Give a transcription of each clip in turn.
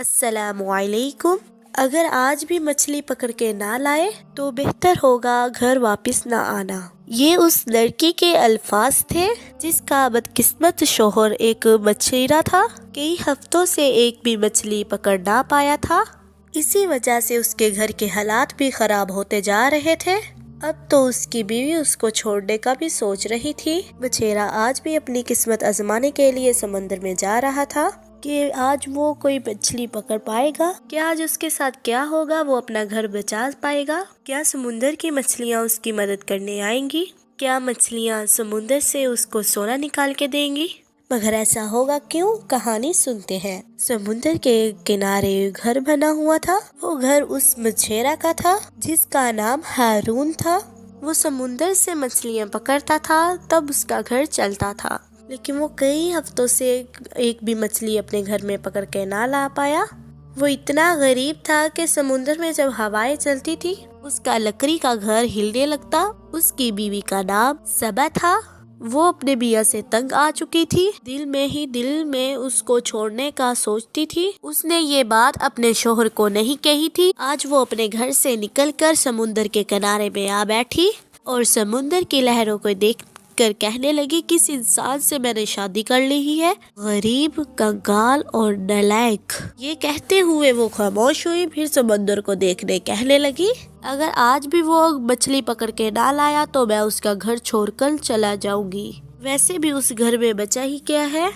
السلام علیکم۔ اگر آج بھی مچھلی پکڑ کے نہ لائے تو بہتر ہوگا گھر واپس نہ آنا۔ یہ اس لڑکی کے الفاظ تھے جس کا بدقسمت شوہر ایک مچھیرا تھا۔ کئی ہفتوں سے ایک بھی مچھلی پکڑ نہ پایا تھا۔ اسی وجہ سے اس کے گھر کے حالات بھی خراب ہوتے جا رہے تھے۔ اب تو اس کی بیوی اس کو چھوڑنے کا بھی سوچ رہی تھی۔ مچھیرا آج بھی اپنی قسمت آزمانے کے لیے سمندر میں جا رہا تھا کہ آج وہ کوئی مچھلی پکڑ پائے گا، کیا آج اس کے ساتھ کیا ہوگا، وہ اپنا گھر بچا پائے گا، کیا سمندر کی مچھلیاں اس کی مدد کرنے آئیں گی، کیا مچھلیاں سمندر سے اس کو سونا نکال کے دیں گی؟ مگر ایسا ہوگا کیوں؟ کہانی سنتے ہیں۔ سمندر کے کنارے گھر بنا ہوا تھا۔ وہ گھر اس مچھیرا کا تھا جس کا نام ہارون تھا۔ وہ سمندر سے مچھلیاں پکڑتا تھا تب اس کا گھر چلتا تھا، لیکن وہ کئی ہفتوں سے ایک بھی مچھلی اپنے گھر میں پکڑ کے نہ لا پایا۔ وہ اتنا غریب تھا کہ سمندر میں جب ہوائیں چلتی تھی اس کا لکڑی کا گھر ہلنے لگتا۔ اس کی بیوی کا نام سبا تھا۔ وہ اپنے میاں سے تنگ آ چکی تھی، دل میں اس کو چھوڑنے کا سوچتی تھی۔ اس نے یہ بات اپنے شوہر کو نہیں کہی تھی۔ آج وہ اپنے گھر سے نکل کر سمندر کے کنارے میں آ بیٹھی اور سمندر کی لہروں کو دیکھ کر کہنے لگی، کس انسان سے میں نے شادی کر لی ہے، غریب، کنگال اور نالائق۔ یہ کہتے ہوئے وہ خاموش ہوئی، پھر سمندر کو دیکھنے کہنے لگی، اگر آج بھی وہ مچھلی پکڑ کے نہ لایا تو میں اس کا گھر چھوڑ کر چلا جاؤں گی۔ ویسے بھی اس گھر میں بچا ہی کیا ہے؟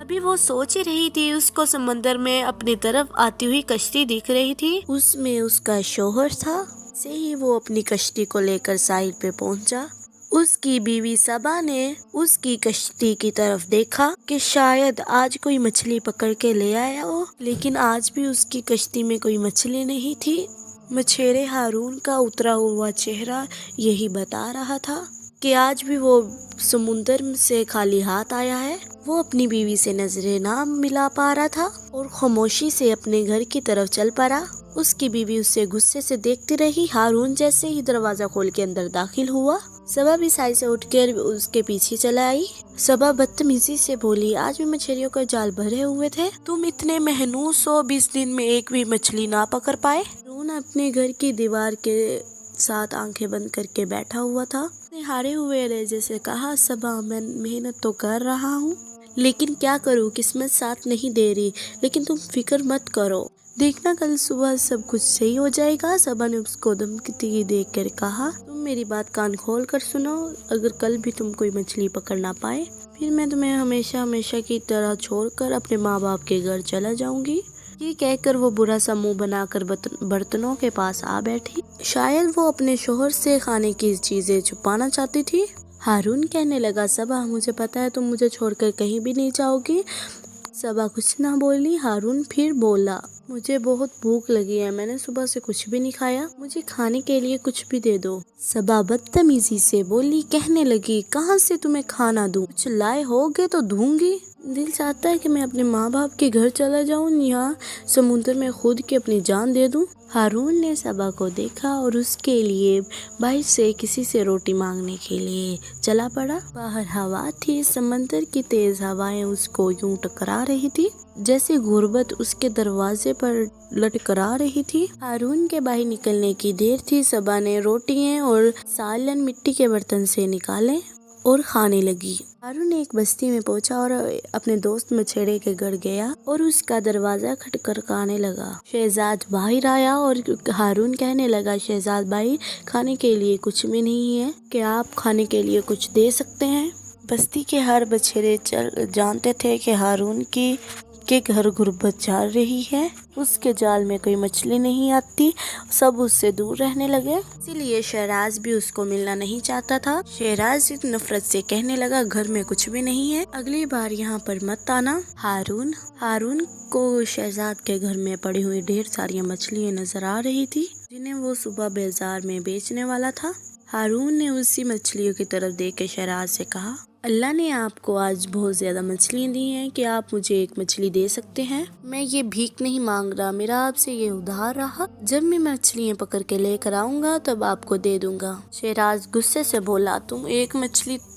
ابھی وہ سوچ ہی رہی تھی، اس کو سمندر میں اپنی طرف آتی ہوئی کشتی دکھ رہی تھی۔ اس میں اس کا شوہر تھا۔ سے ہی وہ اپنی کشتی کو لے کر ساحل پہ پہنچا۔ اس کی بیوی سبا نے اس کی کشتی کی طرف دیکھا کہ شاید آج کوئی مچھلی پکڑ کے لے آیا ہو، لیکن آج بھی اس کی کشتی میں کوئی مچھلی نہیں تھی۔ مچھیرے ہارون کا اترا ہوا چہرہ یہی بتا رہا تھا کہ آج بھی وہ سمندر سے خالی ہاتھ آیا ہے۔ وہ اپنی بیوی سے نظریں نہ ملا پا رہا تھا اور خاموشی سے اپنے گھر کی طرف چل پڑا۔ اس کی بیوی اسے غصے سے دیکھتی رہی۔ ہارون جیسے ہی دروازہ کھول کے اندر داخل ہوا، سبا بھی سائے سے اٹھ کر اس کے پیچھے چلا آئی۔ سبا بدتمیزی سے بولی، آج بھی مچھلیوں کا جال بھرے ہوئے تھے، تم اتنے محنوس ہو، 20 دن میں ایک بھی مچھلی نہ پکڑ پائے۔ ہارون اپنے گھر کی دیوار کے ساتھ آنکھیں بند کر کے بیٹھا ہوا تھا۔ اس نے ہارے ہوئے لہجے سے کہا، سبا میں محنت تو کر رہا ہوں، لیکن کیا کروں، قسمت ساتھ نہیں دے رہی، لیکن تم فکر مت کرو، دیکھنا کل صبح سب کچھ صحیح ہو جائے گا۔ سبا نے اس کو دھمکی دے کر کہا، تم میری بات کان کھول کر سنو، اگر کل بھی تم کوئی مچھلی پکڑ نہ پائے پھر میں تمہیں ہمیشہ کی طرح چھوڑ کر اپنے ماں باپ کے گھر چلا جاؤں گی۔ یہ کہہ کر وہ برا سا منہ بنا کر برتنوں کے پاس آ بیٹھی۔ شاید وہ اپنے شوہر سے کھانے کی چیزیں چھپانا چاہتی تھی۔ ہارون کہنے لگا، سبا مجھے پتا ہے تم مجھے چھوڑ کر کہیں بھی نہیں جاؤ گی۔ سبا کچھ نہ بولی۔ ہارون پھر بولا، مجھے بہت بھوک لگی ہے، میں نے صبح سے کچھ بھی نہیں کھایا، مجھے کھانے کے لیے کچھ بھی دے دو۔ سبا بدتمیزی سے بولی، کہنے لگی، کہاں سے تمہیں کھانا دوں، کچھ لائے ہوگے تو دوں گی۔ دل چاہتا ہے کہ میں اپنے ماں باپ کے گھر چلا جاؤں، یہاں سمندر میں خود کی اپنی جان دے دوں۔ ہارون نے سبا کو دیکھا اور اس کے لیے باہر سے کسی سے روٹی مانگنے کے لیے چلا پڑا۔ باہر ہوا تھی، سمندر کی تیز ہوائیں اس کو یوں ٹکرا رہی تھی جیسے غربت اس کے دروازے پر لٹکرا رہی تھی۔ ہارون کے باہر نکلنے کی دیر تھی۔ سبا نے روٹیاں اور سالن مٹی کے برتن سے نکالے اور کھانے لگی۔ ہارون ایک بستی میں پہنچا اور اپنے دوست مچھیرے کے گھر گیا اور اس کا دروازہ کھٹکھٹانے لگا۔ شہزاد باہر آیا اور ہارون کہنے لگا، شہزاد بھائی، کھانے کے لیے کچھ بھی نہیں ہے، کیا آپ کھانے کے لیے کچھ دے سکتے ہیں؟ بستی کے ہر مچھیرے جانتے تھے کہ ہارون کے گھر غربت چل رہی ہے، اس کے جال میں کوئی مچھلی نہیں آتی، سب اس سے دور رہنے لگے، اسی لیے شہراز بھی اس کو ملنا نہیں چاہتا تھا۔ شہراز نفرت سے کہنے لگا، گھر میں کچھ بھی نہیں ہے، اگلی بار یہاں پر مت آنا۔ ہارون کو شہزاد کے گھر میں پڑی ہوئی ڈھیر ساری مچھلیاں نظر آ رہی تھی جنہیں وہ صبح بازار میں بیچنے والا تھا۔ ہارون نے اسی مچھلیوں کی طرف دیکھ کے شہراز سے کہا، اللہ نے آپ کو آج بہت زیادہ مچھلیاں دی ہیں، کیا آپ مجھے ایک مچھلی دے سکتے ہیں؟ میں یہ بھیک نہیں مانگ رہا، میرا آپ سے یہ ادھار رہا، جب میں مچھلیاں پکڑ کے لے کر آؤں گا تب آپ کو دے دوں گا۔ شہراز غصے سے بولا، تم ایک مچھلی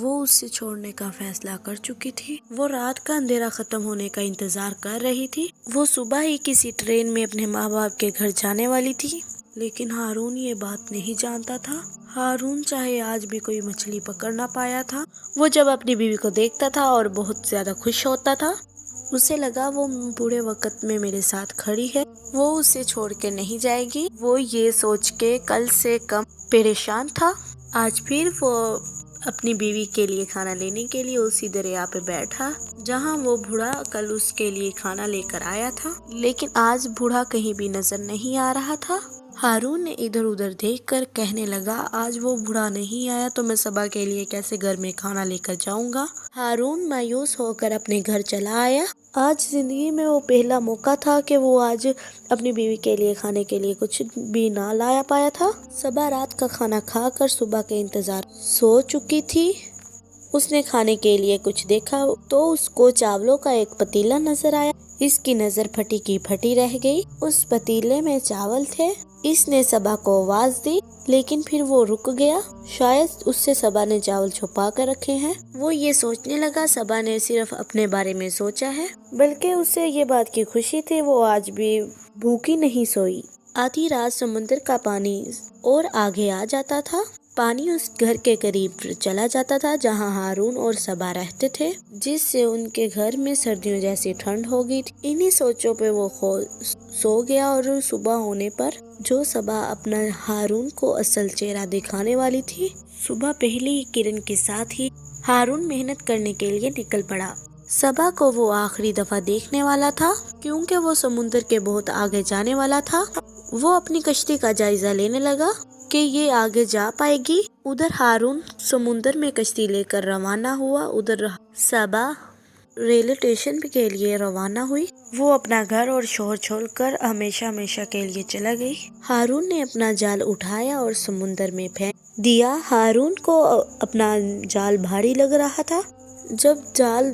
وہ اسے چھوڑنے کا فیصلہ کر چکی تھی۔ وہ رات کا اندھیرا ختم ہونے کا انتظار کر رہی تھی۔ وہ صبح ہی کسی ٹرین میں اپنے ماں باپ کے گھر جانے والی تھی، لیکن ہارون یہ بات نہیں جانتا تھا۔ ہارون چاہے آج بھی کوئی مچھلی پکڑ نہ پایا تھا، وہ جب اپنی بیوی کو دیکھتا تھا اور بہت زیادہ خوش ہوتا تھا۔ اسے لگا وہ برے وقت میں میرے ساتھ کھڑی ہے، وہ اسے چھوڑ کے نہیں جائے گی۔ وہ یہ سوچ کے کل سے کم پریشان تھا۔ آج پھر وہ اپنی بیوی کے لیے کھانا لینے کے لیے اسی دریا پہ بیٹھا جہاں وہ بوڑھا کل اس کے لیے کھانا لے کر آیا تھا، لیکن آج بوڑھا کہیں بھی نظر نہیں آ رہا تھا۔ ہارون نے ادھر ادھر دیکھ کر کہنے لگا، آج وہ بوڑھا نہیں آیا تو میں صبح کے لیے کیسے گھر میں کھانا لے کر جاؤں گا۔ ہارون مایوس ہو کر اپنے گھر چلا آیا۔ آج زندگی میں وہ پہلا موقع تھا کہ وہ آج اپنی بیوی کے لیے کھانے کے لیے کچھ بھی نہ لایا پایا تھا۔ صبح رات کا کھانا کھا کر صبح کے انتظار سو چکی تھی۔ اس نے کھانے کے لیے کچھ دیکھا تو اس کو چاولوں کا ایک پتیلا نظر آیا۔ اس کی نظر پھٹی کی پھٹی رہ گئی۔ اس پتیلے میں چاول تھے۔ اس نے صبا کو آواز دی، لیکن پھر وہ رک گیا۔ شاید اس سے صبا نے چاول چھپا کر رکھے ہیں۔ وہ یہ سوچنے لگا صبا نے صرف اپنے بارے میں سوچا ہے، بلکہ اسے یہ بات کی خوشی تھی وہ آج بھی بھوکی نہیں سوئی۔ آدھی رات سمندر کا پانی اور آگے آ جاتا تھا۔ پانی اس گھر کے قریب چلا جاتا تھا جہاں ہارون اور صبا رہتے تھے، جس سے ان کے گھر میں سردیوں جیسی ٹھنڈ ہو گئی تھی۔ انہی سوچوں پہ وہ سو گیا اور صبح ہونے پر جو صبا اپنا ہارون کو اصل چہرہ دکھانے والی تھی، صبح پہلی کرن کے ساتھ ہی ہارون محنت کرنے کے لیے نکل پڑا۔ صبا کو وہ آخری دفعہ دیکھنے والا تھا کیونکہ وہ سمندر کے بہت آگے جانے والا تھا۔ وہ اپنی کشتی کا جائزہ لینے لگا کہ یہ آگے جا پائے گی۔ ادھر ہارون سمندر میں کشتی لے کر روانہ ہوا، ادھر صبا ریلوے اسٹیشن کے لیے روانہ ہوئی۔ وہ اپنا گھر اور شوہر چھوڑ کر ہمیشہ کے لیے چلا گئی۔ ہارون نے اپنا جال اٹھایا اور سمندر میں پھینک دیا۔ ہارون کو اپنا جال بھاری لگ رہا تھا۔ جب جال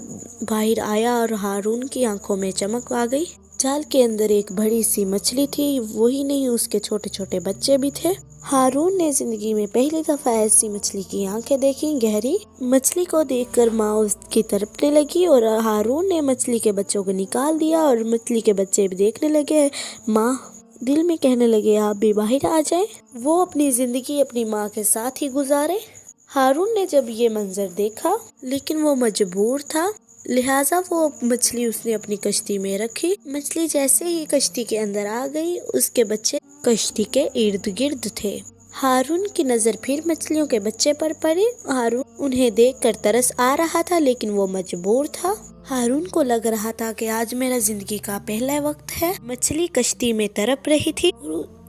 باہر آیا اور ہارون کی آنکھوں میں چمک آ گئی، جال کے اندر ایک بڑی سی مچھلی تھی، وہی نہیں اس کے چھوٹے چھوٹے بچے بھی تھے۔ ہارون نے زندگی میں پہلی دفعہ ایسی مچھلی کی آنکھیں دیکھی، گہری۔ مچھلی کو دیکھ کر ماں اس کی تڑپنے لگی اور ہارون نے مچھلی کے بچوں کو نکال دیا اور مچھلی کے بچے بھی دیکھنے لگے۔ ماں دل میں کہنے لگے، آپ بھی باہر آ جائیں۔ وہ اپنی زندگی اپنی ماں کے ساتھ ہی گزارے۔ ہارون نے جب یہ منظر دیکھا لیکن وہ مجبور تھا، لہٰذا وہ مچھلی اس نے اپنی کشتی میں رکھی۔ مچھلی جیسے ہی کشتی کے اندر آ گئی، اس کے بچے کشتی کے ارد گرد تھے۔ ہارون کی نظر پھر مچھلیوں کے بچے پر پڑی۔ ہارون انہیں دیکھ کر ترس آ رہا تھا لیکن وہ مجبور تھا۔ ہارون کو لگ رہا تھا کہ آج میرا زندگی کا پہلا وقت ہے۔ مچھلی کشتی میں تڑپ رہی تھی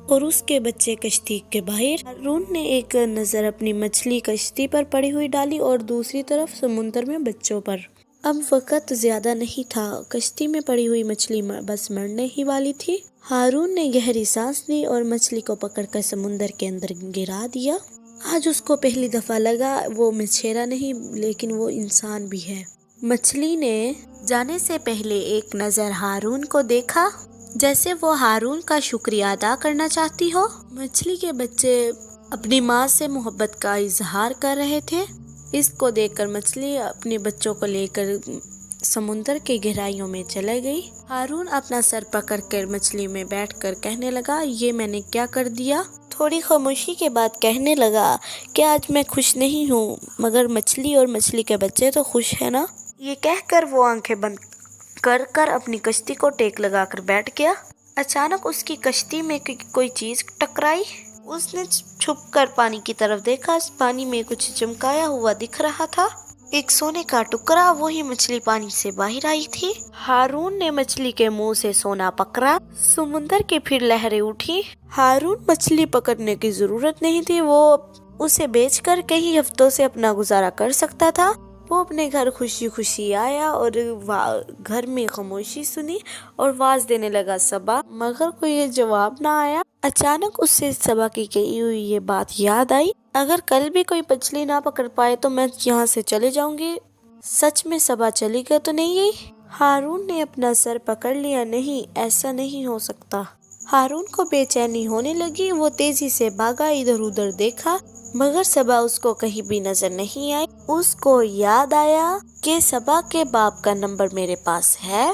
اور اس کے بچے کشتی کے باہر۔ ہارون نے ایک نظر اپنی مچھلی کشتی پر پڑی ہوئی ڈالی اور دوسری طرف سمندر میں بچوں پر۔ اب وقت زیادہ نہیں تھا، کشتی میں پڑی ہوئی مچھلی بس مرنے ہی والی تھی۔ ہارون نے گہری سانس لی اور مچھلی کو پکڑ کر سمندر کے اندر گرا دیا۔ آج اس کو پہلی دفعہ لگا وہ مچھیرا نہیں لیکن وہ انسان بھی ہے۔ مچھلی نے جانے سے پہلے ایک نظر ہارون کو دیکھا، جیسے وہ ہارون کا شکریہ ادا کرنا چاہتی ہو۔ مچھلی کے بچے اپنی ماں سے محبت کا اظہار کر رہے تھے۔ اس کو دیکھ کر مچھلی اپنے بچوں کو لے کر سمندر کے گہرائیوں میں چلے گئی۔ ہارون اپنا سر پکڑ کر مچھلی میں بیٹھ کر کہنے لگا، یہ میں نے کیا کر دیا؟ تھوڑی خاموشی کے بعد کہنے لگا کہ آج میں خوش نہیں ہوں، مگر مچھلی اور مچھلی کے بچے تو خوش ہیں نا۔ یہ کہہ کر وہ آنکھیں بند کر اپنی کشتی کو ٹیک لگا کر بیٹھ گیا۔ اچانک اس کی کشتی میں کوئی چیز ٹکرائی۔ اس نے چھپ کر پانی کی طرف دیکھا، پانی میں کچھ چمکایا ہوا دکھ رہا تھا، ایک سونے کا ٹکڑا۔ وہی مچھلی پانی سے باہر آئی تھی۔ ہارون نے مچھلی کے منہ سے سونا پکڑا۔ سمندر کی پھر لہریں اٹھی۔ ہارون مچھلی پکڑنے کی ضرورت نہیں تھی، وہ اسے بیچ کر کئی ہفتوں سے اپنا گزارا کر سکتا تھا۔ وہ اپنے گھر خوشی خوشی آیا اور گھر میں خاموشی سنی اور آواز دینے لگا، صبا، مگر کوئی جواب نہ آیا۔ اچانک اس سے صبا کی کہی ہوئی یہ بات یاد آئی، اگر کل بھی کوئی مچھلی نہ پکڑ پائے تو میں یہاں سے چلے جاؤں گی۔ سچ میں صبا چلی گئی تو نہیں گئی؟ ہارون نے اپنا سر پکڑ لیا، نہیں، ایسا نہیں ہو سکتا۔ ہارون کو بے چینی ہونے لگی، وہ تیزی سے بھاگا، ادھر ادھر دیکھا مگر صبا اس کو کہیں بھی نظر نہیں آئی۔ اس کو یاد آیا کہ صبا کے باپ کا نمبر میرے پاس ہے۔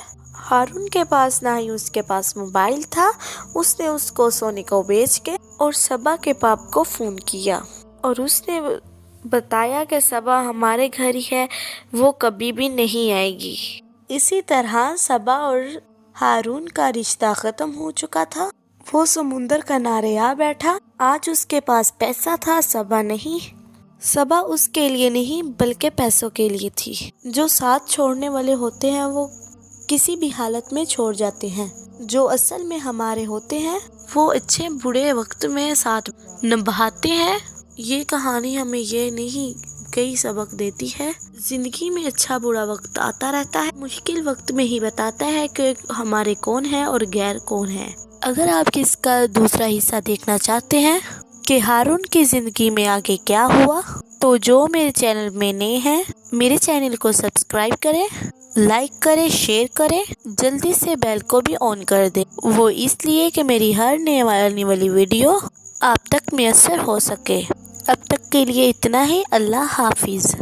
ہارون کے پاس نہ ہی اس کے پاس موبائل تھا۔ اس نے اس کو سونے کو بیچ کے اور صبا کے باپ کو فون کیا اور اس نے بتایا کہ صبا ہمارے گھر ہی ہے، وہ کبھی بھی نہیں آئے گی۔ اسی طرح صبا اور ہارون کا رشتہ ختم ہو چکا تھا۔ وہ سمندر کنارے آ بیٹھا۔ آج اس کے پاس پیسہ تھا، صبا نہیں۔ صبا اس کے لیے نہیں بلکہ پیسوں کے لیے تھی۔ جو ساتھ چھوڑنے والے ہوتے ہیں وہ کسی بھی حالت میں چھوڑ جاتے ہیں۔ جو اصل میں ہمارے ہوتے ہیں وہ اچھے برے وقت میں ساتھ نبھاتے ہیں۔ یہ کہانی ہمیں یہ نہیں کئی سبق دیتی ہے۔ زندگی میں اچھا برا وقت آتا رہتا ہے، مشکل وقت میں ہی بتاتا ہے کہ ہمارے کون ہیں اور غیر کون ہیں۔ اگر آپ اس کا دوسرا حصہ دیکھنا چاہتے ہیں کہ ہارون کی زندگی میں آگے کیا ہوا، تو جو میرے چینل میں نئے ہیں میرے چینل کو سبسکرائب کریں، لائک کریں، شیئر کریں، جلدی سے بیل کو بھی آن کر دیں۔ وہ اس لیے کہ میری ہر نئے آنے والی ویڈیو آپ تک میسر ہو سکے۔ اب تک کے لیے اتنا ہی۔ اللہ حافظ۔